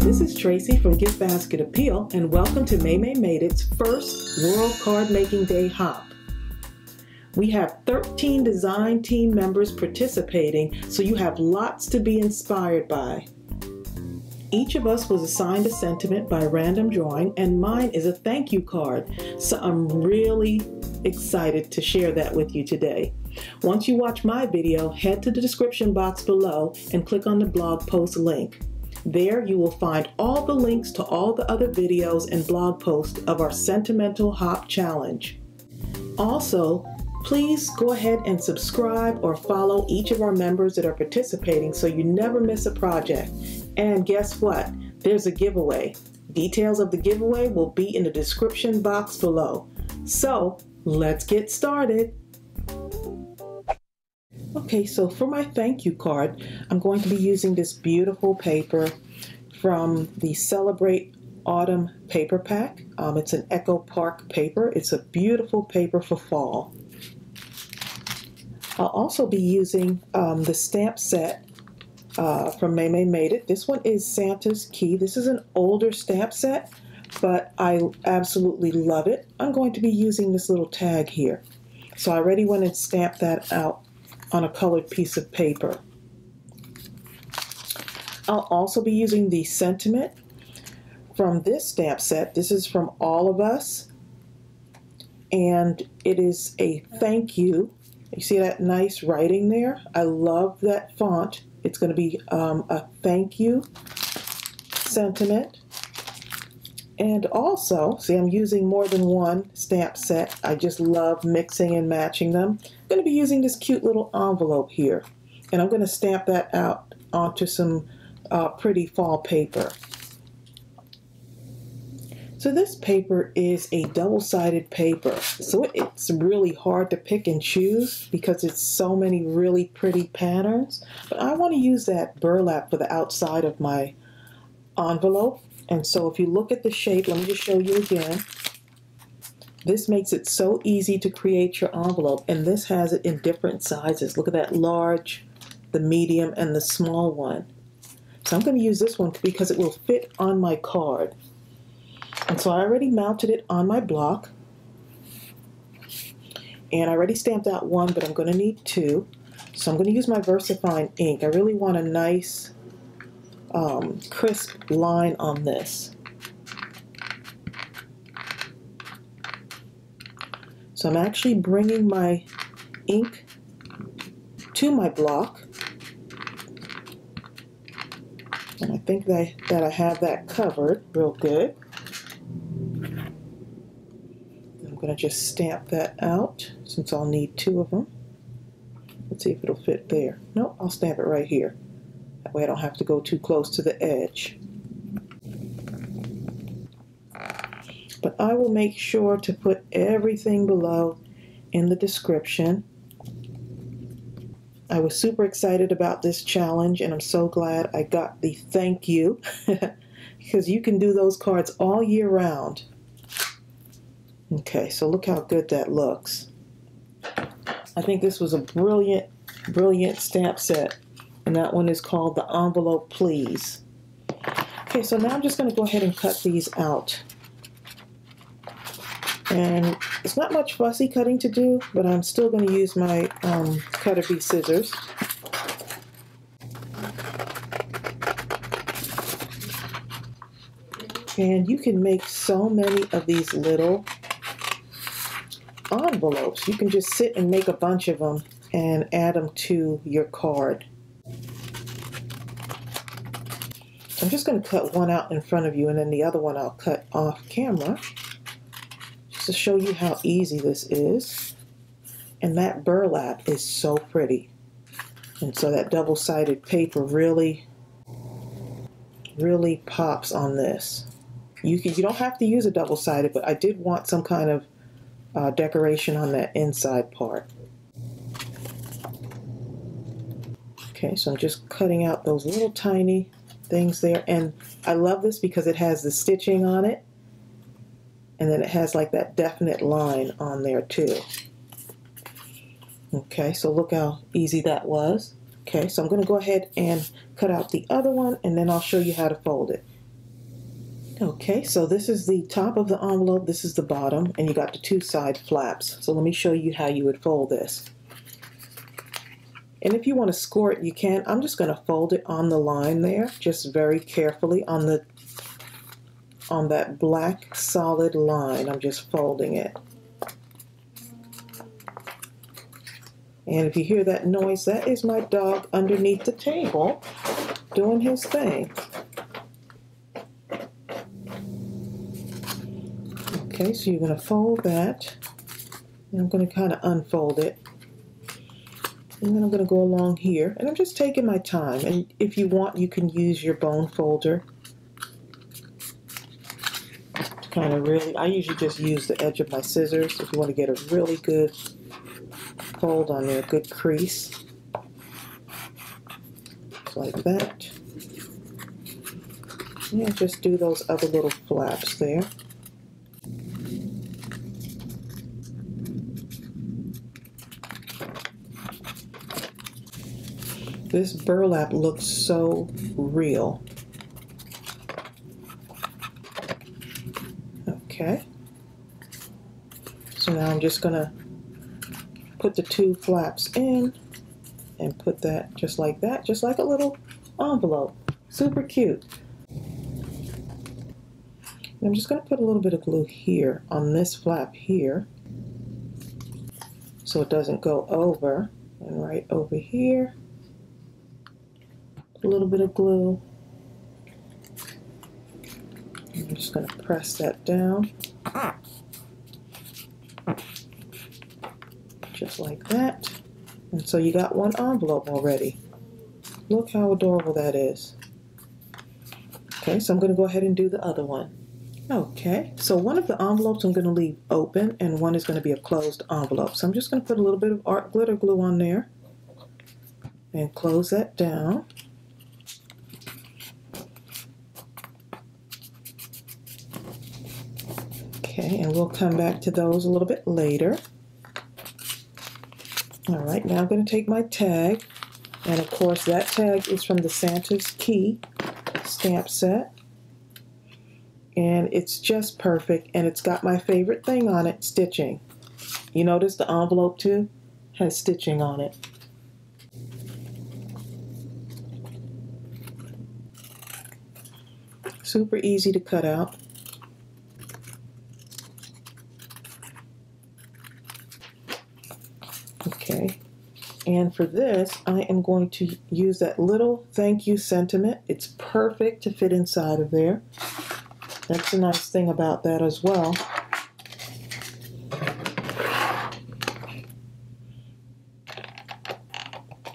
this is Tracey from GiftBasketAppeal, and welcome to Maymay Made It's first World Card Making Day Hop. We have 13 design team members participating, so you have lots to be inspired by. Each of us was assigned a sentiment by random drawing, and mine is a thank you card, so I'm really excited to share that with you today. Once you watch my video, head to the description box below and click on the blog post link. There you will find all the links to all the other videos and blog posts of our Sentimental Hop Challenge. Also, please go ahead and subscribe or follow each of our members that are participating so you never miss a project. And guess what? There's a giveaway. Details of the giveaway will be in the description box below. So, let's get started. Okay, so for my thank you card, I'm going to be using this beautiful paper from the Celebrate Autumn paper pack. It's an Echo Park paper. It's a beautiful paper for fall. I'll also be using the stamp set from Maymay Made It. This one is Santa's Key. This is an older stamp set, but I absolutely love it. I'm going to be using this little tag here. So I already went and stamped that out on a colored piece of paper. I'll also be using the sentiment from this stamp set. This is from All of Us, and it is a thank you. You see that nice writing there? I love that font. It's going to be a thank you sentiment. And also, see, I'm using more than one stamp set. I just love mixing and matching them. I'm going to be using this cute little envelope here, and I'm going to stamp that out onto some pretty fall paper. So this paper is a double-sided paper, so it's really hard to pick and choose because it's so many really pretty patterns. But I want to use that burlap for the outside of my envelope. And so if you look at the shape, let me just show you again. This makes it so easy to create your envelope, and this has it in different sizes. Look at that large, the medium, and the small one. So I'm going to use this one because it will fit on my card. And so I already mounted it on my block, and I already stamped out one, but I'm going to need two. So I'm going to use my VersaFine ink. I really want a nice crisp line on this. So I'm actually bringing my ink to my block, and I think that I have that covered real good. I'm going to just stamp that out since I'll need two of them. Let's see if it'll fit there. No, I'll stamp it right here. That way I don't have to go too close to the edge. But I will make sure to put everything below in the description. I was super excited about this challenge, and I'm so glad I got the thank you because you can do those cards all year round. Okay, so look how good that looks. I think this was a brilliant, brilliant stamp set. And that one is called the Envelope Please. Okay, so now I'm just going to go ahead and cut these out. And it's not much fussy cutting to do, but I'm still going to use my cutter bee scissors. And you can make so many of these little envelopes. You can just sit and make a bunch of them and add them to your card. I'm just going to cut one out in front of you, and then the other one I'll cut off camera just to show you how easy this is. And that burlap is so pretty. And so that double-sided paper really pops on this. You don't have to use a double-sided, but I did want some kind of decoration on that inside part. Okay, so I'm just cutting out those little tiny things there, and I love this because it has the stitching on it, and then it has like that definite line on there too. Okay, so look how easy that was. Okay, so I'm going to go ahead and cut out the other one, and then I'll show you how to fold it. Okay, so this is the top of the envelope, this is the bottom, and you got the two side flaps. So let me show you how you would fold this. And if you want to score it, you can. I'm just going to fold it on the line there, just very carefully on that black solid line. I'm just folding it. And if you hear that noise, that is my dog underneath the table doing his thing. Okay, so you're going to fold that, and I'm going to kind of unfold it, and then I'm going to go along here, and I'm just taking my time, and if you want, you can use your bone folder to kind of really, I usually just use the edge of my scissors if you want to get a really good fold on there, good crease, just like that. Yeah, just do those other little flaps there. This burlap looks so real. Okay. So now I'm just going to put the two flaps in and put that just like that, just like a little envelope. Super cute. And I'm just going to put a little bit of glue here on this flap here so it doesn't go over, and right over here. A little bit of glue. I'm just going to press that down. Just like that. And so you got one envelope already. Look how adorable that is. Okay, so I'm going to go ahead and do the other one. Okay, so one of the envelopes I'm going to leave open, and one is going to be a closed envelope. So I'm just going to put a little bit of art glitter glue on there and close that down. Okay, and we'll come back to those a little bit later. All right, now I'm going to take my tag, and of course that tag is from the Santa's Key stamp set, and it's just perfect, and it's got my favorite thing on it, stitching. You notice the envelope too has stitching on it. Super easy to cut out. Okay, and for this, I am going to use that little thank you sentiment. It's perfect to fit inside of there. That's the nice thing about that as well.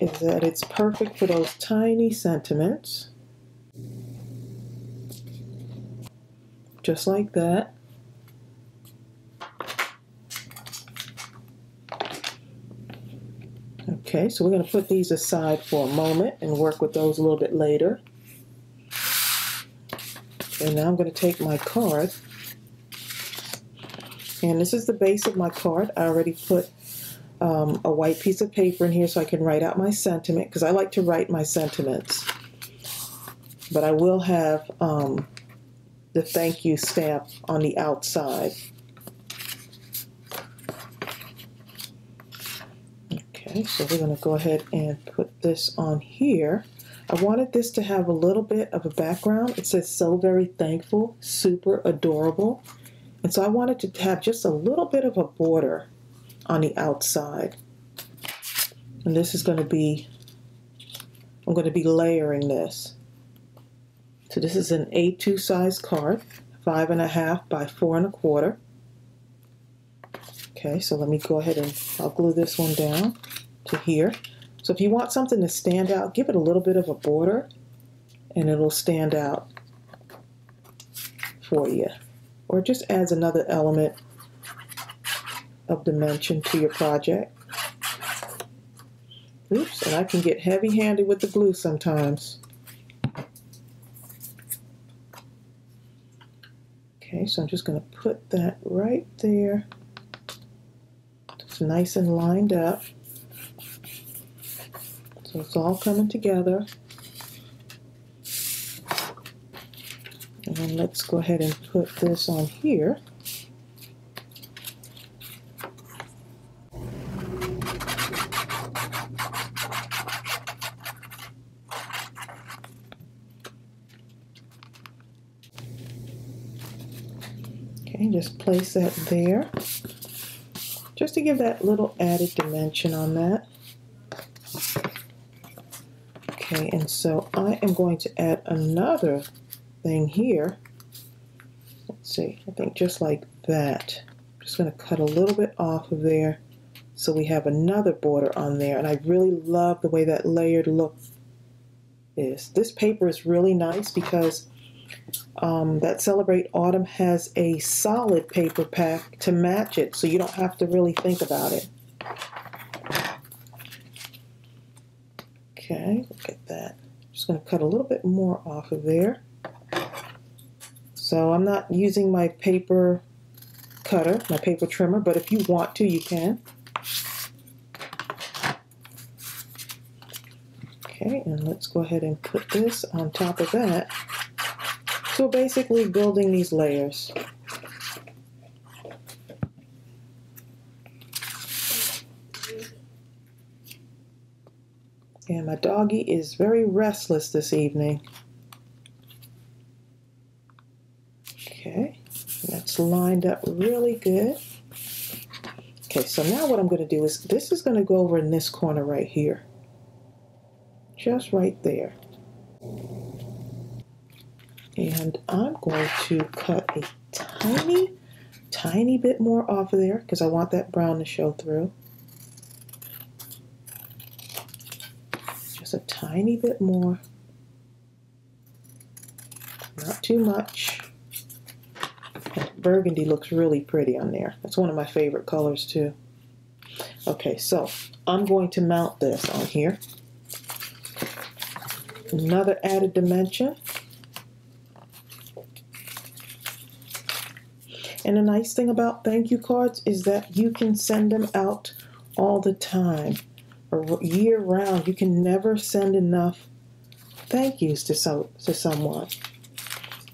Is that it's perfect for those tiny sentiments. Just like that. Okay, so we're going to put these aside for a moment and work with those a little bit later. And now I'm going to take my card, and this is the base of my card. I already put a white piece of paper in here so I can write out my sentiment, because I like to write my sentiments. But I will have the thank you stamp on the outside. Okay, so we're going to go ahead and put this on here. I wanted this to have a little bit of a background. It says so very thankful, super adorable. And so I wanted to have just a little bit of a border on the outside. And this is going to be, I'm going to be layering this. So this is an A2 size card, 5.5 by 4.25. Okay, so let me go ahead and I'll glue this one down to here. So if you want something to stand out, give it a little bit of a border and it'll stand out for you. Or it just adds another element of dimension to your project. Oops, and I can get heavy-handed with the glue sometimes. Okay, so I'm just going to put that right there. It's nice and lined up. So it's all coming together. And then let's go ahead and put this on here. Okay, just place that there, just to give that little added dimension on that. Okay, and so I am going to add another thing here. Let's see, I think just like that. I'm just going to cut a little bit off of there so we have another border on there. And I really love the way that layered look is. This paper is really nice because that Celebrate Autumn has a solid paper pack to match it, so you don't have to really think about it. Okay, look at that. Just going to cut a little bit more off of there. So I'm not using my paper cutter, my paper trimmer, but if you want to, you can. Okay, and let's go ahead and put this on top of that. So basically building these layers. And my doggy is very restless this evening. Okay, that's lined up really good. Okay, so now what I'm going to do is, this is going to go over in this corner right here. Just right there. And I'm going to cut a tiny bit more off of there because I want that brown to show through. Just a tiny bit more. Not too much. And burgundy looks really pretty on there. That's one of my favorite colors too. Okay, so I'm going to mount this on here. Another added dimension. And the nice thing about thank you cards is that you can send them out all the time, or year round. You can never send enough thank yous to someone.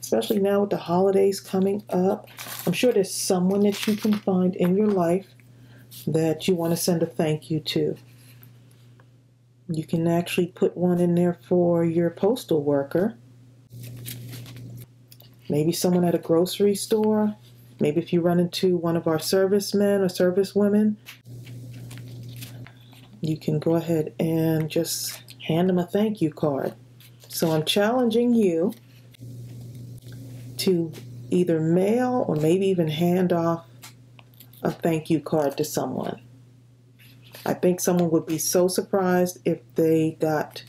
Especially now with the holidays coming up. I'm sure there's someone that you can find in your life that you want to send a thank you to. You can actually put one in there for your postal worker. Maybe someone at a grocery store. Maybe if you run into one of our servicemen or servicewomen, you can go ahead and just hand them a thank you card. So I'm challenging you to either mail or maybe even hand off a thank you card to someone. I think someone would be so surprised if they got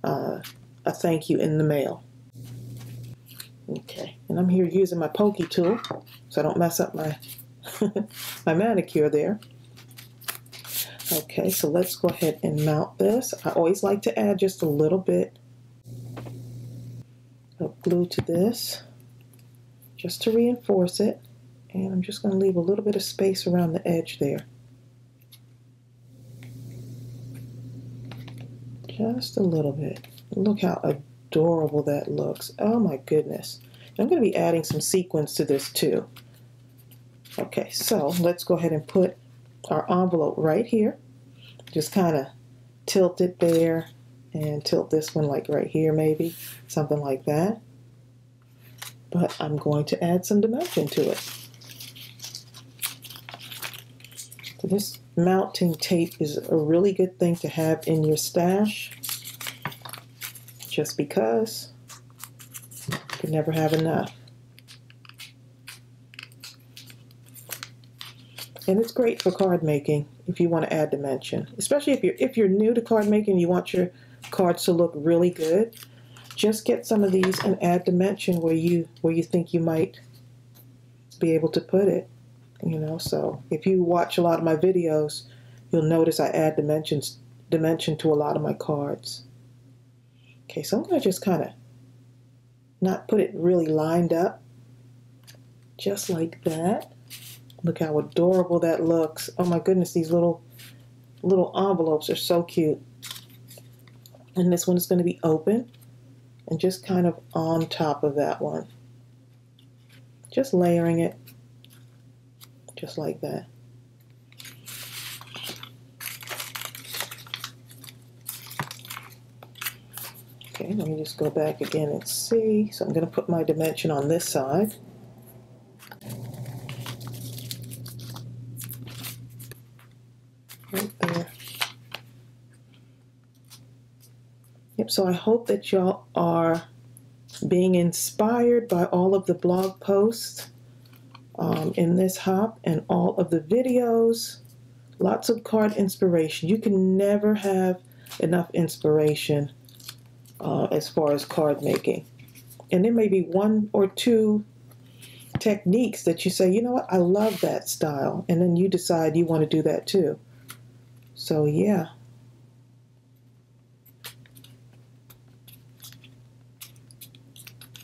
a thank you in the mail. Okay, and I'm here using my pokey tool so I don't mess up my my manicure there. Okay, so let's go ahead and mount this. I always like to add just a little bit of glue to this just to reinforce it, and I'm just going to leave a little bit of space around the edge there. Just a little bit. Look how adorable that looks. Oh my goodness. I'm going to be adding some sequins to this too. Okay, so let's go ahead and put our envelope right here. Just kind of tilt it there and tilt this one like right here maybe. Something like that. But I'm going to add some dimension to it. So this mounting tape is a really good thing to have in your stash. Just because you can never have enough. And it's great for card making if you want to add dimension. Especially if you're new to card making, you want your cards to look really good. Just get some of these and add dimension where you think you might be able to put it. You know, so if you watch a lot of my videos, you'll notice I add dimension to a lot of my cards. Okay, so I'm going to just kind of not put it really lined up. Just like that. Look how adorable that looks. Oh my goodness, these little envelopes are so cute. And this one is going to be open. and just kind of on top of that one. Just layering it, just like that. Okay, let me just go back again and see. So I'm going to put my dimension on this side. Right there. Yep, so I hope that y'all are being inspired by all of the blog posts in this hop and all of the videos. Lots of card inspiration. You can never have enough inspiration as far as card making. And there may be one or two techniques that you say, you know what, I love that style. And then you decide you want to do that too. So yeah.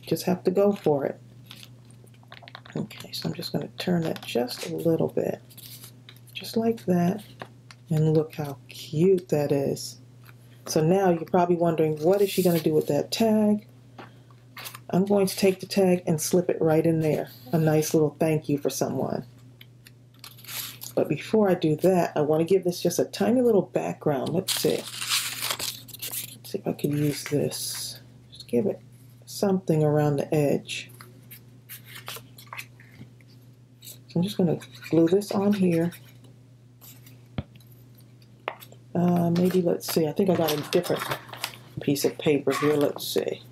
Just have to go for it. Okay, so I'm just going to turn that just a little bit. Just like that. And look how cute that is. So now you're probably wondering, what is she going to do with that tag? I'm going to take the tag and slip it right in there. A nice little thank you for someone. But before I do that, I want to give this just a tiny little background. Let's see. Let's see if I can use this. Just give it something around the edge. So I'm just going to glue this on here. Maybe, let's see, I think I got a different piece of paper here. Let's see.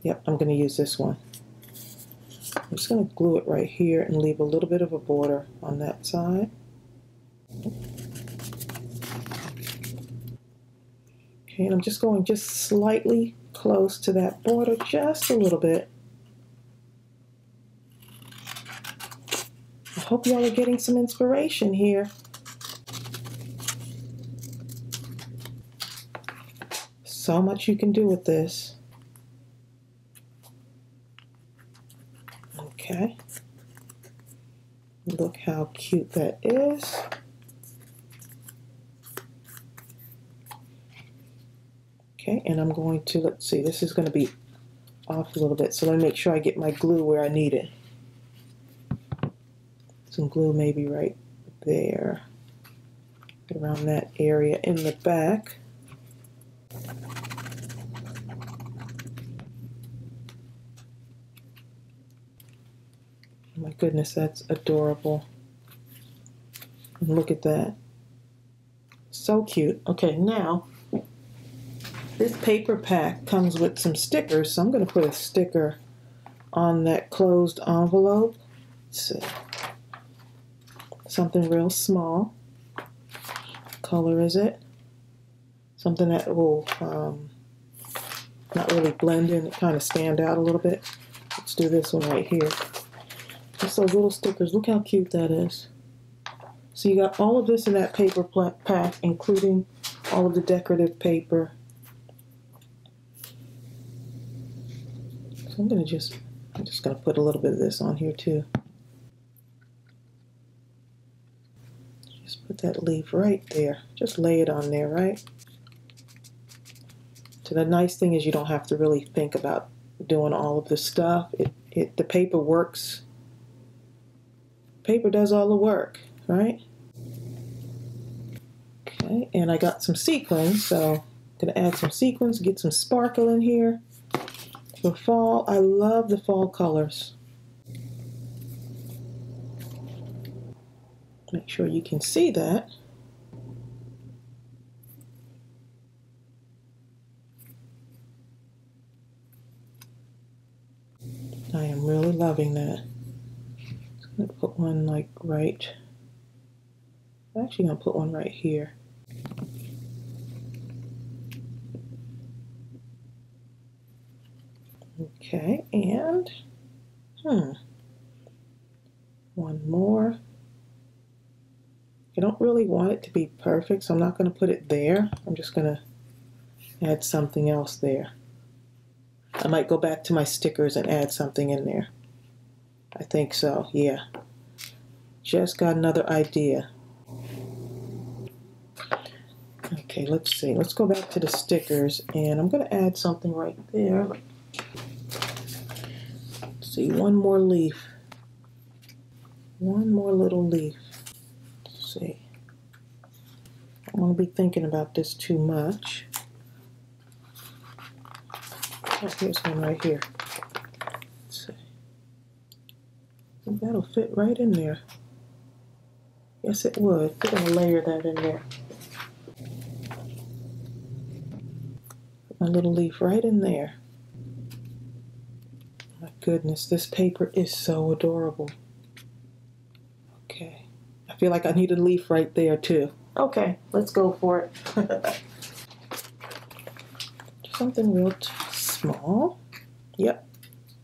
Yep, I'm going to use this one. I'm just going to glue it right here and leave a little bit of a border on that side. Okay, and I'm just going just slightly close to that border, just a little bit. I hope y'all are getting some inspiration here. So much you can do with this. Okay. Look how cute that is. Okay, and I'm going to, let's see, this is going to be off a little bit, so let me make sure I get my glue where I need it. Some glue maybe right there, around that area in the back. Oh my goodness, that's adorable. And look at that. So cute. Okay, now this paper pack comes with some stickers, so I'm going to put a sticker on that closed envelope. Let's see. Something real small. What color is it? Something that will not really blend in, kind of stand out a little bit. Let's do this one right here. Just those little stickers. Look how cute that is. So you got all of this in that paper pack, including all of the decorative paper. So I'm just going to put a little bit of this on here too. Just put that leaf right there. Just lay it on there, right? So the nice thing is you don't have to really think about doing all of this stuff. The paper works. Paper does all the work, right? Okay, and I got some sequins, so I'm going to add some sequins, get some sparkle in here. For fall, I love the fall colors. Make sure you can see that. I am really loving that. I'm going to put one like right, I'm actually going to put one right here. Okay, and one more. I don't really want it to be perfect, so I'm not going to put it there. I'm just going to add something else there. I might go back to my stickers and add something in there. I think so, yeah. Just got another idea. Okay, let's see. Let's go back to the stickers, and I'm going to add something right there. Let's see, one more leaf. One more little leaf. Let's see. I don't want to be thinking about this too much. Oh, here's one right here. Let's see. I think that'll fit right in there. Yes, it would. We're going to layer that in there. Put my little leaf right in there. My goodness, this paper is so adorable. Okay. I feel like I need a leaf right there too. Okay, let's go for it. Something real small. Yep,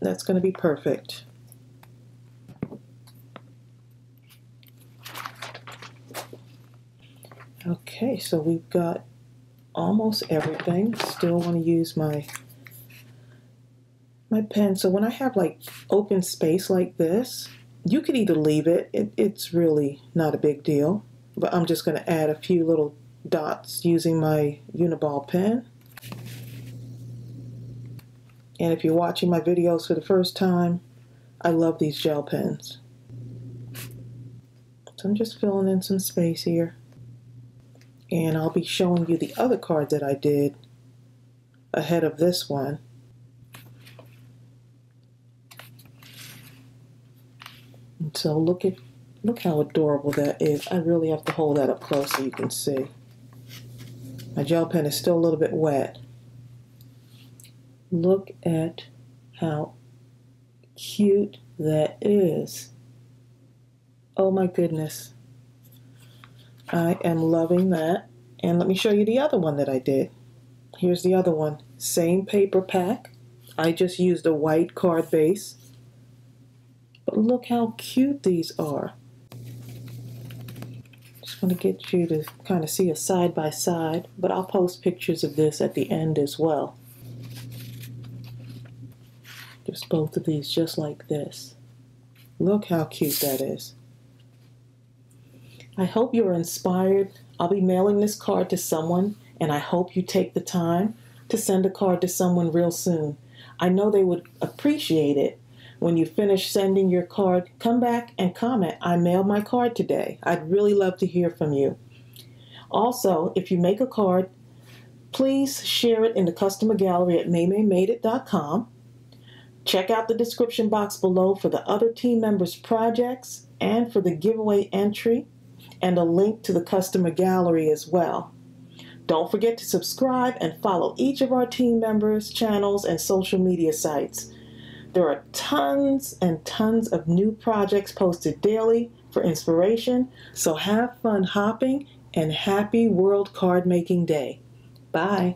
that's going to be perfect. Okay, so we've got almost everything. Still want to use my pen. So when I have like open space like this, you could either leave it. It's really not a big deal. But I'm just going to add a few little dots using my Uniball pen. And if you're watching my videos for the first time, I love these gel pens. So I'm just filling in some space here. And I'll be showing you the other card that I did ahead of this one. And so look how adorable that is. I really have to hold that up close so you can see. My gel pen is still a little bit wet. Look at how cute that is. Oh my goodness. I am loving that. And let me show you the other one that I did. Here's the other one. Same paper pack. I just used a white card base. But look how cute these are. Just want to get you to kind of see a side by side, but I'll post pictures of this at the end as well. Just both of these just like this. Look how cute that is. I hope you're inspired. I'll be mailing this card to someone, and I hope you take the time to send a card to someone real soon. I know they would appreciate it. When you finish sending your card, come back and comment, "I mailed my card today." I'd really love to hear from you. Also, if you make a card, please share it in the customer gallery at MaymayMadeIt.com. Check out the description box below for the other team members' projects and for the giveaway entry, and a link to the customer gallery as well. Don't forget to subscribe and follow each of our team members' channels and social media sites. There are tons and tons of new projects posted daily for inspiration, so have fun hopping and happy World Card Making Day. Bye.